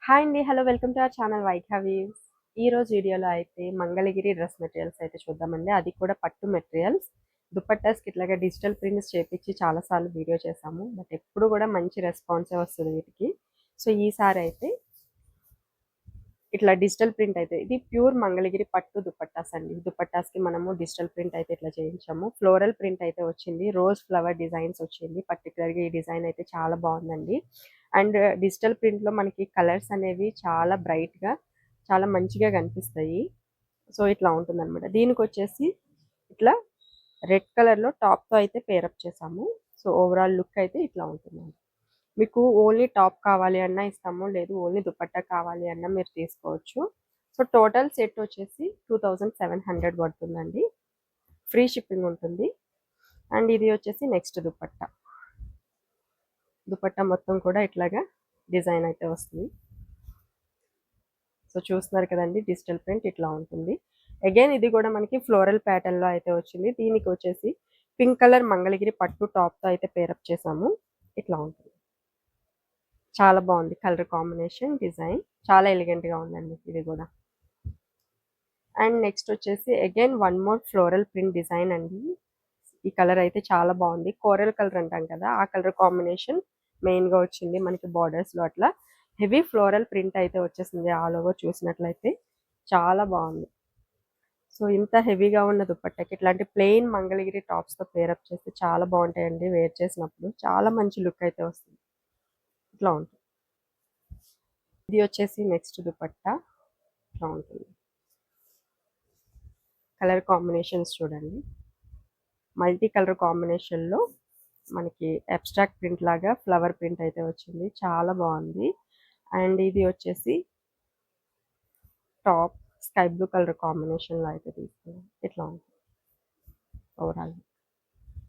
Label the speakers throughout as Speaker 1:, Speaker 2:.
Speaker 1: Hi అండి. Hello. Welcome to our channel white ఈ రోజు వీడియోలో అయితే మంగళగిరి డ్రెస్ మెటీరియల్స్ అయితే చూద్దామండి. అది కూడా పట్టు మెటీరియల్స్. దుపట్టాస్‌కి ఇట్లాగా డిజిటల్ ప్రింట్స్ చేపించి చాలా సార్లు వీడియో చేశాము. బట్ ఎప్పుడు కూడా మంచి రెస్పాన్సే వస్తుంది వీటికి. సో ఈసారి అయితే ఇట్లా డిజిటల్ ప్రింట్ అయితే ఇది ప్యూర్ మంగళగిరి పట్టు దుపట్టాస్ అండి. దుపట్టాస్‌కి మనము డిజిటల్ ప్రింట్ అయితే ఇట్లా చేయించాము. ఫ్లోరల్ ప్రింట్ అయితే వచ్చింది. రోజ్ ఫ్లవర్ డిజైన్స్ వచ్చింది. పర్టికులర్‌గా ఈ డిజైన్ అయితే చాలా బాగుందండి. అండ్ డిజిటల్ ప్రింట్లో మనకి కలర్స్ అనేవి చాలా బ్రైట్‌గా చాలా మంచిగా కనిపిస్తాయి. సో ఇట్లా ఉంటుందన్నమాట. దీనికి వచ్చేసి ఇట్లా రెడ్ కలర్‌లో టాప్‌తో అయితే పేరప్ చేసాము. సో ఓవరాల్ లుక్ అయితే ఇట్లా ఉంటుందండి. మీకు ఓన్లీ టాప్ కావాలి అన్నా ఇస్తాము. లేదు ఓన్లీ దుపట్టా కావాలి అన్నా మీరు తీసుకోవచ్చు. సో టోటల్ సెట్ వచ్చేసి 2700 పడుతుందండి. ఫ్రీ షిప్పింగ్ ఉంటుంది. అండ్ ఇది వచ్చేసి నెక్స్ట్ దుపట్టా. దుపట్టా మొత్తం కూడా ఇట్లాగా డిజైన్ అయితే వస్తుంది. సో చూస్తున్నారు కదండి, డిజిటల్ ప్రింట్ ఇట్లా ఉంటుంది. అగైన్ ఇది కూడా మనకి ఫ్లోరల్ ప్యాటర్న్లో అయితే వచ్చింది. దీనికి వచ్చేసి పింక్ కలర్ మంగళగిరి పట్టు టాప్తో అయితే పేరప్ చేసాము. ఇట్లా ఉంటుంది. చాలా బాగుంది కలర్ కాంబినేషన్, డిజైన్ చాలా ఎలిగెంట్గా ఉందండి ఇది కూడా. అండ్ నెక్స్ట్ వచ్చేసి again one more floral print design అండి. ఈ కలర్ అయితే చాలా బాగుంది. కోరల్ కలర్ అంటాం కదా, ఆ కలర్ కాంబినేషన్ మెయిన్గా వచ్చింది మనకి బార్డర్స్లో. అట్లా హెవీ ఫ్లోరల్ ప్రింట్ అయితే వచ్చేసింది ఆల్ ఓవర్. చూసినట్లయితే చాలా బాగుంది. సో ఇంత హెవీగా ఉన్న దుపట్టాకి ఇట్లాంటి ప్లెయిన్ మంగళగిరి టాప్స్తో పేరప్ చేస్తే చాలా బాగుంటాయండి. వేర్ చేసినప్పుడు చాలా మంచి లుక్ అయితే వస్తుంది. ఇట్లా ఉంటుంది. ఇది వచ్చేసి నెక్స్ట్ దుపట్టా. ఇట్లా ఉంటుంది. కలర్ కాంబినేషన్స్ చూడండి. మల్టీ కలర్ కాంబినేషన్లో మనకి అబ్స్ట్రాక్ట్ ప్రింట్ లాగా ఫ్లవర్ ప్రింట్ అయితే వచ్చింది. చాలా బాగుంది. అండ్ ఇది వచ్చేసి టాప్ స్కై బ్లూ కలర్ కాంబినేషన్లో అయితే తీసుకున్నాం. ఇట్లా ఉంటుంది ఓవరాల్.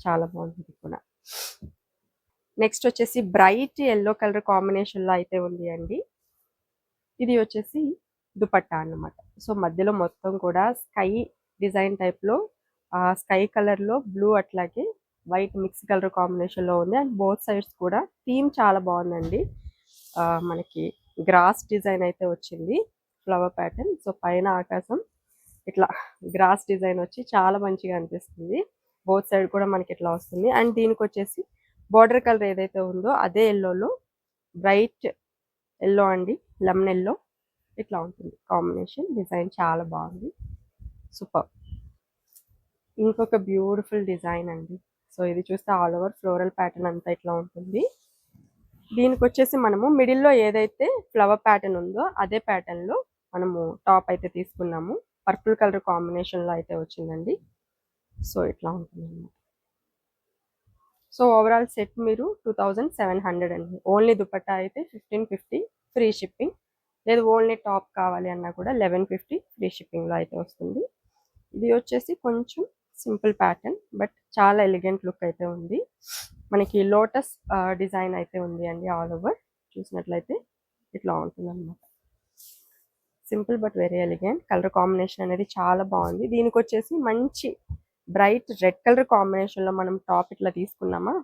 Speaker 1: చాలా బాగుంది కూడా. నెక్స్ట్ వచ్చేసి బ్రైట్ ఎల్లో కలర్ కాంబినేషన్లో అయితే ఉంది అండి. ఇది వచ్చేసి దుపట్టా అన్నమాట. సో మధ్యలో మొత్తం కూడా స్కై డిజైన్ టైప్లో స్కై కలర్లో బ్లూ అట్లాగే వైట్ మిక్స్ కలర్ కాంబినేషన్లో ఉంది. అండ్ బోత్ సైడ్స్ కూడా థీమ్ చాలా బాగుందండి. మనకి గ్రాస్ డిజైన్ అయితే వచ్చింది, ఫ్లవర్ ప్యాటర్న్. సో పైన ఆకాశం ఇట్లా గ్రాస్ డిజైన్ వచ్చి చాలా మంచిగా అనిపిస్తుంది. బోత్ సైడ్ కూడా మనకి ఇట్లా వస్తుంది. అండ్ దీనికి వచ్చేసి బార్డర్ కలర్ ఏదైతే ఉందో అదే ఎల్లోలో బ్రైట్ ఎల్లో అండి, లెమన్ ఎల్లో ఇట్లా ఉంటుంది కాంబినేషన్. డిజైన్ చాలా బాగుంది, సూపర్. ఇంకొక బ్యూటిఫుల్ డిజైన్ అండి. సో ఇది చూస్తే ఆల్ ఓవర్ ఫ్లోరల్ ప్యాటర్న్ అంతా ఇట్లా ఉంటుంది. దీనికి వచ్చేసి మనము మిడిల్లో ఏదైతే ఫ్లవర్ ప్యాటర్న్ ఉందో అదే ప్యాటర్న్లో మనము టాప్ అయితే తీసుకున్నాము. పర్పుల్ కలర్ కాంబినేషన్లో అయితే వచ్చిందండి. సో ఇట్లా ఉంటుంది. సో ఓవరాల్ సెట్ మీరు 2700 అండి. ఓన్లీ దుపట్టా అయితే 1550 ఫ్రీ షిప్పింగ్. లేదు ఓన్లీ టాప్ కావాలి అన్నా కూడా 1150 ఫ్రీ షిప్పింగ్లో అయితే వస్తుంది. ఇది వచ్చేసి కొంచెం సింపుల్ ప్యాటర్న్ బట్ చాలా ఎలిగెంట్ లుక్ అయితే ఉంది. మనకి లోటస్ డిజైన్ అయితే ఉంది అండి ఆల్ ఓవర్. చూసినట్లయితే ఇట్లా ఉంటుంది అనమాట. Simple but very elegant. Colour combination అనేది చాలా బాగుంది. దీనికి వచ్చేసి మంచి బ్రైట్ రెడ్ కలర్ కాంబినేషన్లో మనం టాప్ ఇట్లా తీసుకున్నామా,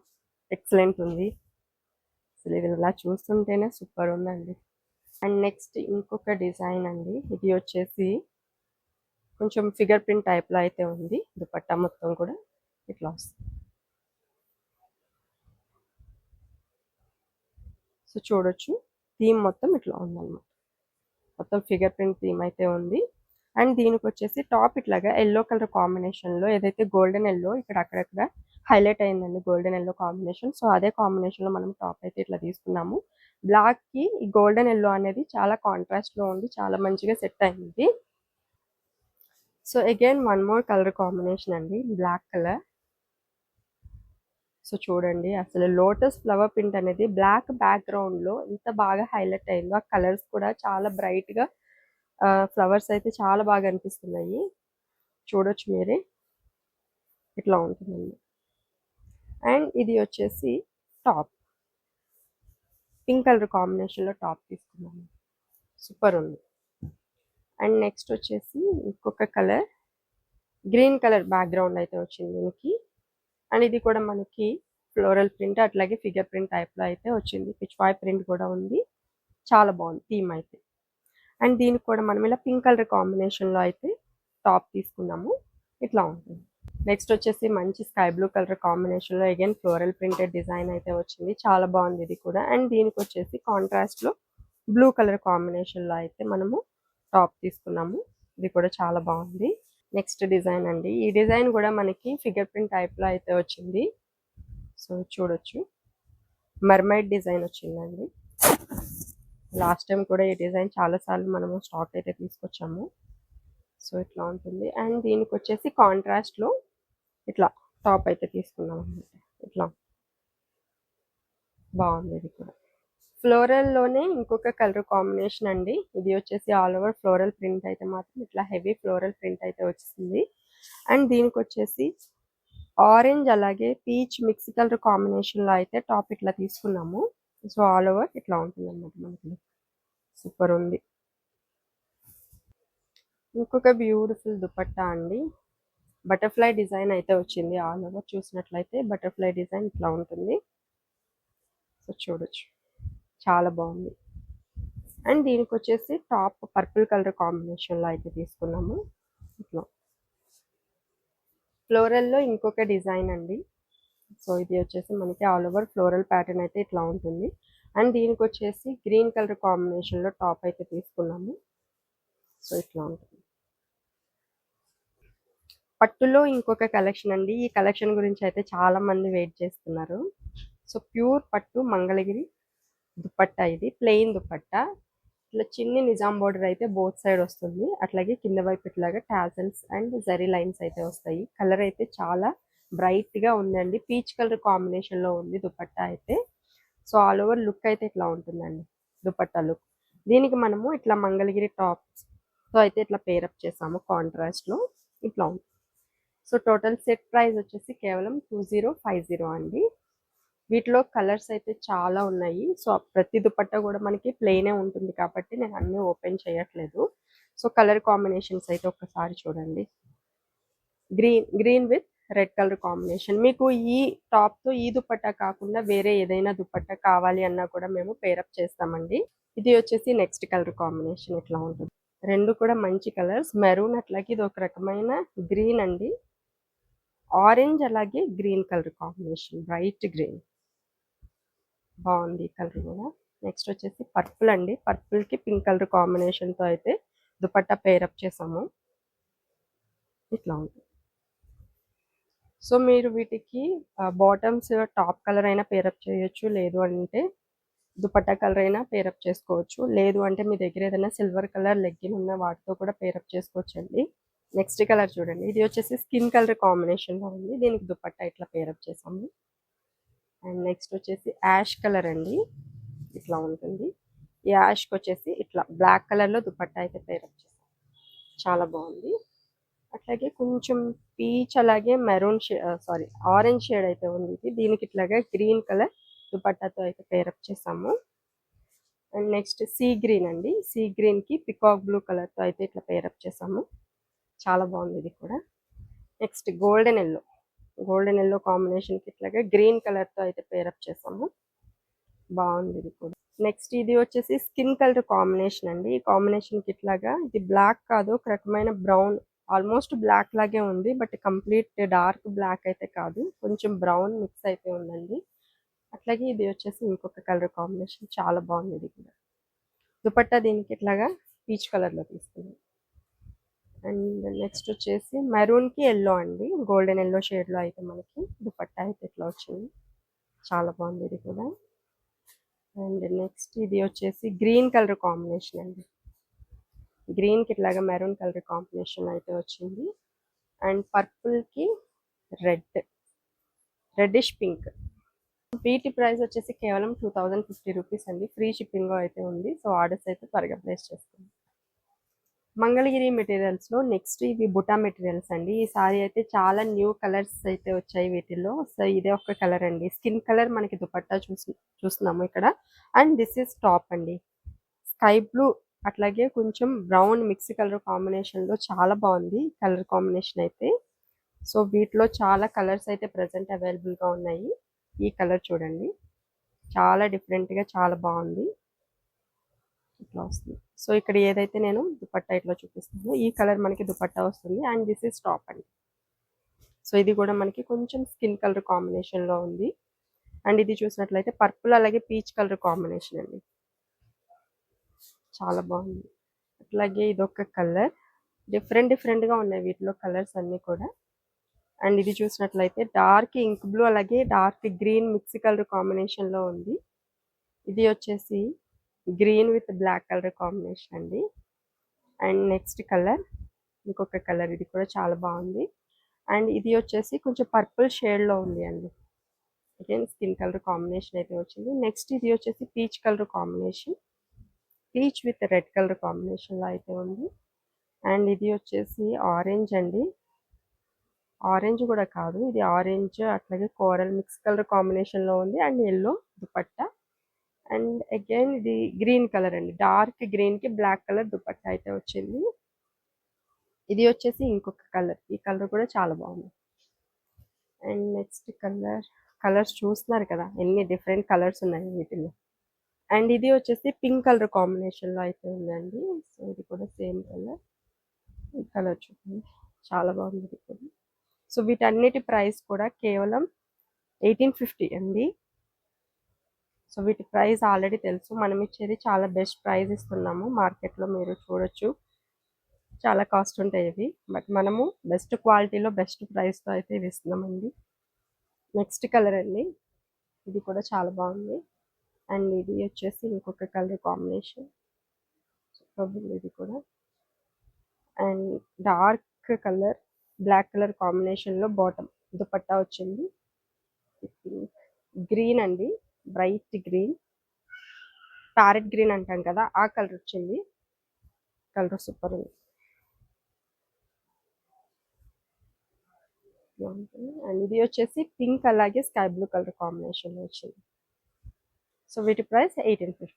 Speaker 1: ఎక్సలెంట్ ఉంది. అసలు ఇది ఇలా చూస్తుంటేనే సూపర్ ఉందండి. అండ్ నెక్స్ట్ ఇంకొక డిజైన్ అండి. ఇది వచ్చేసి కొంచెం ఫిగర్ ప్రింట్ టైప్లో అయితే ఉంది. దుపట్టా మొత్తం కూడా ఇట్లా వస్తుంది. సో చూడొచ్చు, థీమ్ మొత్తం ఇట్లా ఉందన్నమాట. మొత్తం ఫిగర్ ప్రింట్ థీమ్ అయితే ఉంది. అండ్ దీనికి వచ్చేసి టాప్ ఇట్లాగా ఎల్లో కలర్ కాంబినేషన్లో ఏదైతే గోల్డెన్ ఎల్లో ఇక్కడ అక్కడక్కడ హైలైట్ అయిందండి, గోల్డెన్ ఎల్లో కాంబినేషన్. సో అదే కాంబినేషన్లో మనం టాప్ అయితే ఇట్లా తీసుకున్నాము. బ్లాక్కి ఈ గోల్డెన్ ఎల్లో అనేది చాలా కాంట్రాస్ట్లో ఉంది, చాలా మంచిగా సెట్ అయింది. So again one more colour combination అండి, బ్లాక్ కలర్. సో చూడండి, అసలు లోటస్ ఫ్లవర్ ప్రింట్ అనేది బ్లాక్ బ్యాక్గ్రౌండ్లో ఎంత బాగా హైలైట్ అయిందో. ఆ కలర్స్ కూడా చాలా బ్రైట్గా ఫ్లవర్స్ అయితే చాలా బాగా అనిపిస్తున్నాయి. చూడొచ్చు మీరే, ఇట్లా ఉంటుందండి. అండ్ ఇది వచ్చేసి టాప్ పింక్ కలర్ కాంబినేషన్లో టాప్ తీసుకున్నాము. సూపర్ ఉంది. అండ్ నెక్స్ట్ వచ్చేసి ఇంకొక కలర్ గ్రీన్ కలర్ బ్యాక్గ్రౌండ్ అయితే వచ్చింది దీనికి. అండ్ ఇది కూడా మనకి ఫ్లోరల్ ప్రింట్ అట్లాగే ఫిగర్ ప్రింట్ టైప్లో అయితే వచ్చింది. పిచ్ వాయ్ ప్రింట్ కూడా ఉంది. చాలా బాగుంది థీమ్ అయితే. అండ్ దీనికి కూడా మనం ఇలా పింక్ కలర్ కాంబినేషన్లో అయితే టాప్ తీసుకున్నాము. ఇట్లా ఉంటుంది. నెక్స్ట్ వచ్చేసి మంచి స్కై బ్లూ కలర్ కాంబినేషన్లో అగైన్ ఫ్లోరల్ ప్రింటెడ్ డిజైన్ అయితే వచ్చింది. చాలా బాగుంది ఇది కూడా. అండ్ దీనికి వచ్చేసి కాంట్రాస్ట్లో బ్లూ కలర్ కాంబినేషన్లో అయితే మనము టాప్ తీసుకున్నాము. ఇది కూడా చాలా బాగుంది. నెక్స్ట్ డిజైన్ అండి. ఈ డిజైన్ కూడా మనకి ఫిగర్ ప్రింట్ టైప్లో అయితే వచ్చింది. సో చూడొచ్చు, మర్మైడ్ డిజైన్ వచ్చిందండి. లాస్ట్ టైం కూడా ఈ డిజైన్ చాలాసార్లు మనము స్టాక్ అయితే తీసుకొచ్చాము. సో ఇట్లా ఉంటుంది. అండ్ దీనికి వచ్చేసి కాంట్రాస్ట్లో ఇట్లా టాప్ అయితే తీసుకున్నాం అనమాట. ఇట్లా బాగుంది ఇది కూడా. ఫ్లోరల్లోనే ఇంకొక కలర్ కాంబినేషన్ అండి. ఇది వచ్చేసి ఆల్ ఓవర్ ఫ్లోరల్ ప్రింట్ అయితే మాత్రం ఇట్లా హెవీ ఫ్లోరల్ ప్రింట్ అయితే వచ్చింది. అండ్ దీనికి వచ్చేసి ఆరెంజ్ అలాగే పీచ్ మిక్స్ కలర్ కాంబినేషన్లో అయితే టాప్ ఇట్లా తీసుకున్నాము. సో ఆల్ ఓవర్ ఇట్లా ఉంటుంది అన్నమాట మనకి. సూపర్ ఉంది. ఇంకొక బ్యూటిఫుల్ దుపట్టా అండి. బటర్ఫ్లై డిజైన్ అయితే వచ్చింది. ఆల్ ఓవర్ చూసినట్లయితే బటర్ఫ్లై డిజైన్ ఇట్లా ఉంటుంది. సో చూడొచ్చు, చాలా బాగుంది. అండ్ దీనికి వచ్చేసి టాప్ పర్పుల్ కలర్ కాంబినేషన్లో అయితే తీసుకున్నాము. ఇట్లా ఫ్లోరల్లో ఇంకొక డిజైన్ అండి. సో ఇది వచ్చేసి మనకి ఆల్ ఓవర్ ఫ్లోరల్ ప్యాటర్న్ అయితే ఇట్లా ఉంటుంది. అండ్ దీనికి వచ్చేసి గ్రీన్ కలర్ కాంబినేషన్లో టాప్ అయితే తీసుకున్నాము. సో ఇట్లా ఉంటుంది. పట్టులో ఇంకొక కలెక్షన్ అండి. ఈ కలెక్షన్ గురించి అయితే చాలా మంది వెయిట్ చేస్తున్నారు. సో ప్యూర్ పట్టు మంగళగిరి దుపట్టా. ఇది ప్లెయిన్ దుపట్టా. ఇట్లా చిన్ని నిజాం బోర్డర్ అయితే బోత్ సైడ్ వస్తుంది. అట్లాగే కింద వైపు ఇట్లాగా టాజల్స్ అండ్ జరీ లైన్స్ అయితే వస్తాయి. కలర్ అయితే చాలా బ్రైట్ గా ఉందండి. పీచ్ కలర్ కాంబినేషన్ లో ఉంది దుపట్టా అయితే. సో ఆల్ ఓవర్ లుక్ అయితే ఇట్లా ఉంటుందండి దుపట్టా లుక్. దీనికి మనము ఇట్లా మంగళగిరి టాప్స్ తో అయితే ఇట్లా పేరప్ చేసాము కాంట్రాస్ట్ లో. ఇట్లా ఉంది. సో టోటల్ సెట్ ప్రైస్ వచ్చేసి కేవలం 2050 అండి. వీటిలో కలర్స్ అయితే చాలా ఉన్నాయి. సో ప్రతి దుపట్టా కూడా మనకి ప్లెయినే ఉంటుంది కాబట్టి నేను అన్నీ ఓపెన్ చేయట్లేదు. సో కలర్ కాంబినేషన్స్ అయితే ఒక్కసారి చూడండి. Green with red colour combination. మీకు ఈ టాప్ తో ఈ దుపట్టా కాకుండా వేరే ఏదైనా దుపట్టా కావాలి అన్నా కూడా మేము పేరప్ చేస్తామండి. ఇది వచ్చేసి నెక్స్ట్ కలర్ కాంబినేషన్ ఇట్లా ఉంటుంది. రెండు కూడా మంచి కలర్స్. మెరూన్ అట్లాగే ఇది ఒక రకమైన గ్రీన్ అండి. ఆరెంజ్ అలాగే green colour combination, bright green. బాగుంది కలర్ కూడా. నెక్స్ట్ వచ్చేసి పర్పుల్ అండి. పర్పుల్ కి పింక్ కలర్ కాంబినేషన్ తో అయితే దుపట్టా పేరప్ చేసాము. ఇట్లా ఉంటుంది. సో మీరు వీటికి బాటమ్స్ టాప్ కలర్ అయినా పేరప్ చేయొచ్చు, లేదు అంటే దుపట్టా కలర్ అయినా పేరప్ చేసుకోవచ్చు, లేదు అంటే మీ దగ్గర ఏదైనా సిల్వర్ కలర్ లెగ్గిన్ ఉన్న వాటితో కూడా పేరప్ చేసుకోవచ్చు అండి. నెక్స్ట్ కలర్ చూడండి. ఇది వచ్చేసి స్కిన్ కలర్ కాంబినేషన్లో ఉంది. దీనికి దుపట్టా ఇట్లా పేరప్ చేసాము. అండ్ నెక్స్ట్ వచ్చేసి యాష్ కలర్ అండి. ఇట్లా ఉంటుంది. ఈ యాష్కి వచ్చేసి ఇట్లా బ్లాక్ కలర్లో దుపట్టా అయితే పేరప్ చేసాం. చాలా బాగుంది. అట్లాగే కొంచెం పీచ్ అలాగే మెరూన్ సారీ ఆరెంజ్ షేడ్ అయితే ఉంది. ఇది దీనికి ఇట్లాగా గ్రీన్ కలర్ దుపట్టాతో అయితే పేరప్ చేసాము. అండ్ నెక్స్ట్ సీ గ్రీన్ అండి. సీ గ్రీన్కి పికాక్ బ్లూ కలర్తో అయితే ఇట్లా పేరప్ చేసాము. చాలా బాగుంది ఇది కూడా. నెక్స్ట్ గోల్డెన్ ఎల్లో కాంబినేషన్కి ఇట్లాగా గ్రీన్ కలర్తో అయితే పేరప్ చేసాము. బాగుంది ఇది కూడా. నెక్స్ట్ ఇది వచ్చేసి స్కిన్ కలర్ కాంబినేషన్ అండి. ఈ కాంబినేషన్కి ఇట్లాగా ఇది బ్లాక్ కాదు, ఒక రకమైన బ్రౌన్, ఆల్మోస్ట్ బ్లాక్ లాగే ఉంది బట్ కంప్లీట్ డార్క్ బ్లాక్ అయితే కాదు, కొంచెం బ్రౌన్ మిక్స్ అయితే ఉందండి. అట్లాగే ఇది వచ్చేసి ఇంకొక కలర్ కాంబినేషన్, చాలా బాగుంది ఇది కూడా. దుపట్టా దీనికి ఇట్లాగా పీచ్ కలర్లో తీసుకుంది. అండ్ నెక్స్ట్ వచ్చేసి మెరూన్కి ఎల్లో అండి. గోల్డెన్ ఎల్లో షేడ్లో అయితే మనకి దుపట్టా అయితే ఇట్లా వచ్చింది. చాలా బాగుంది ఇది కూడా. అండ్ నెక్స్ట్ ఇది వచ్చేసి గ్రీన్ కలర్ కాంబినేషన్ అండి. గ్రీన్కి ఇట్లాగా మెరూన్ కలర్ కాంబినేషన్ అయితే వచ్చింది. అండ్ పర్పుల్కి రెడ్డిష్ పింక్. వీటి ప్రైస్ వచ్చేసి కేవలం 2050 రూపీస్ అండి. ఫ్రీ షిప్పింగ్ అయితే ఉంది. సో ఆర్డర్స్ అయితే త్వరగా ప్లేస్ చేస్తుంది. మంగళగిరి మెటీరియల్స్లో నెక్స్ట్ ఇవి బుటా మెటీరియల్స్ అండి. ఈ సారీ అయితే చాలా న్యూ కలర్స్ అయితే వచ్చాయి వీటిల్లో. సో ఇదే ఒక కలర్ అండి. స్కిన్ కలర్ మనకి దుపట్టా చూస్తున్నాము ఇక్కడ. అండ్ దిస్ ఇస్ టాప్ అండి. స్కై బ్లూ అట్లాగే కొంచెం బ్రౌన్ మిక్స్ కలర్ కాంబినేషన్లో చాలా బాగుంది కలర్ కాంబినేషన్ అయితే. సో వీటిలో చాలా కలర్స్ అయితే ప్రజెంట్ అవైలబుల్గా ఉన్నాయి. ఈ కలర్ చూడండి, చాలా డిఫరెంట్గా చాలా బాగుంది. ఇట్లా వస్తుంది. సో ఇక్కడ ఏదైతే నేను దుపట్టా ఇట్లా చూపిస్తానో ఈ కలర్ మనకి దుపట్టా వస్తుంది అండ్ దిస్ ఇస్ టాప్ అండి. సో ఇది కూడా మనకి కొంచెం స్కిన్ కలర్ కాంబినేషన్లో ఉంది అండ్ ఇది చూసినట్లయితే పర్పుల్ అలాగే పీచ్ కలర్ కాంబినేషన్ అండి, చాలా బాగుంది. అట్లాగే ఇదొక కలర్, డిఫరెంట్గా ఉన్నాయి వీటిలో కలర్స్ అన్నీ కూడా. అండ్ ఇది చూసినట్లయితే డార్క్ ఇంక్ బ్లూ అలాగే డార్క్ గ్రీన్ మిక్స్ కలర్ కాంబినేషన్లో ఉంది. ఇది వచ్చేసి green with black colour combination అండి. అండ్ నెక్స్ట్ కలర్ ఇంకొక కలర్, ఇది కూడా చాలా బాగుంది. అండ్ ఇది వచ్చేసి కొంచెం పర్పుల్ షేడ్లో ఉంది అండి, అగైన్ స్కిన్ కలర్ కాంబినేషన్ అయితే వచ్చింది. నెక్స్ట్ ఇది వచ్చేసి peach colour combination, peach with red colour కాంబినేషన్లో అయితే ఉంది. అండ్ ఇది వచ్చేసి ఆరెంజ్ అండి, ఆరెంజ్ కూడా కాదు ఇది ఆరెంజ్ అట్లాగే కోరల్ మిక్స్ కలర్ కాంబినేషన్లో ఉంది and yellow dupatta. And again ఇది గ్రీన్ కలర్ అండి, డార్క్ గ్రీన్కి బ్లాక్ కలర్ దుపట్టా అయితే వచ్చింది. ఇది వచ్చేసి ఇంకొక కలర్, ఈ కలర్ కూడా చాలా బాగుంది. అండ్ నెక్స్ట్ కలర్స్ చూస్తున్నారు కదా ఎన్ని డిఫరెంట్ కలర్స్ ఉన్నాయి వీటిలో. అండ్ ఇది వచ్చేసి పింక్ కలర్ కాంబినేషన్లో అయితే ఉందండి. సో ఇది కూడా సేమ్ కలర్, ఈ కలర్ చూడండి చాలా బాగుంది ఇది కూడా. సో వీటన్నిటి ప్రైస్ కూడా కేవలం 1850 అండి. సో వీటి ప్రైస్ ఆల్రెడీ తెలుసు, మనం ఇచ్చేది చాలా బెస్ట్ ప్రైస్ ఇస్తున్నాము. మార్కెట్లో మీరు చూడొచ్చు చాలా కాస్ట్ ఉంటాయి ఇవి, బట్ మనము బెస్ట్ క్వాలిటీలో బెస్ట్ ప్రైస్తో అయితే ఇవి ఇస్తున్నామండి. నెక్స్ట్ కలర్ అండి, ఇది కూడా చాలా బాగుంది. అండ్ ఇది వచ్చేసి ఇంకొక కలర్ కాంబినేషన్, ఇది కూడా. And dark colour black colour కాంబినేషన్లో బాటమ్ దుపట్టా వచ్చింది. గ్రీన్ అండి, బ్రైట్ గ్రీన్, ప్యారెట్ గ్రీన్ అంటాం కదా ఆ కలర్ వచ్చింది. కలర్ సూపర్ ఉంది. అండ్ ఇది వచ్చేసి పింక్ అలాగే స్కై బ్లూ కలర్ కాంబినేషన్లో వచ్చింది. సో వీటి ప్రైస్ 1850.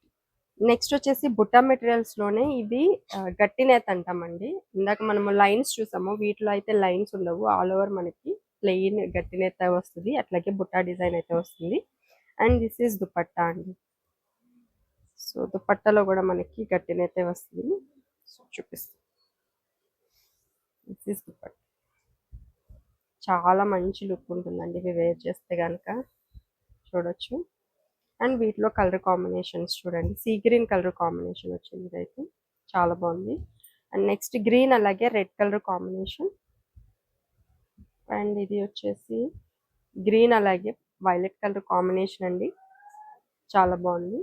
Speaker 1: నెక్స్ట్ వచ్చేసి బుట్టా మెటీరియల్స్లోనే ఇది గట్టి నేత అంటామండి. ఇందాక మనము లైన్స్ చూసాము, వీటిలో అయితే లైన్స్ ఉండవు, ఆల్ ఓవర్ మనకి ప్లెయిన్ గట్టి నేత వస్తుంది, అట్లాగే బుట్టా డిజైన్ అయితే వస్తుంది. అండ్ దిస్ ఈజ్ దుపట్టా అండి. సో దుపట్టాలో కూడా మనకి గట్టి నేత వస్తుంది. సో చూపిస్తాను, దిస్ ఈజ్ దుపట్టా, చాలా మంచి లుక్ ఉంటుందండి ఇవి వేర్ చేస్తే కనుక, చూడొచ్చు. అండ్ వీటిలో కలర్ కాంబినేషన్స్ చూడండి, సీ గ్రీన్ కలర్ కాంబినేషన్ వచ్చింది, ఇదైతే చాలా బాగుంది. అండ్ నెక్స్ట్ గ్రీన్ అలాగే రెడ్ కలర్ కాంబినేషన్. అండ్ ఇది వచ్చేసి గ్రీన్ అలాగే వైలెట్ కలర్ కాంబినేషన్ అండి, చాలా బాగుంది.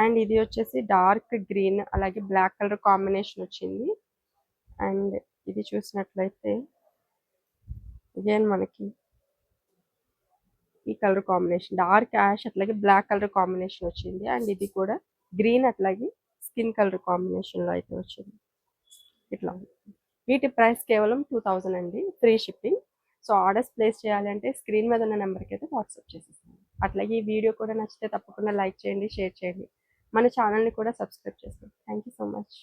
Speaker 1: అండ్ ఇది వచ్చేసి డార్క్ గ్రీన్ అలాగే బ్లాక్ కలర్ కాంబినేషన్ వచ్చింది. అండ్ ఇది చూసినట్లయితే అగైన్ మనకి ఈ కలర్ కాంబినేషన్ డార్క్ యాష్ అట్లాగే బ్లాక్ కలర్ కాంబినేషన్ వచ్చింది. అండ్ ఇది కూడా గ్రీన్ అట్లాగే స్కిన్ కలర్ కాంబినేషన్లో అయితే వచ్చింది, ఇట్లా ఉంది. వీటి ప్రైస్ కేవలం 2000 అండి, free shipping. So orders place చేయాలంటే స్క్రీన్ మీద ఉన్న నెంబర్కి అయితే వాట్సాప్ చేసేస్తాను. అట్లాగే ఈ వీడియో కూడా నచ్చితే తప్పకుండా లైక్ చేయండి, షేర్ చేయండి, మన ఛానల్ని కూడా సబ్స్క్రైబ్ చేసుకోండి. Thank you so much.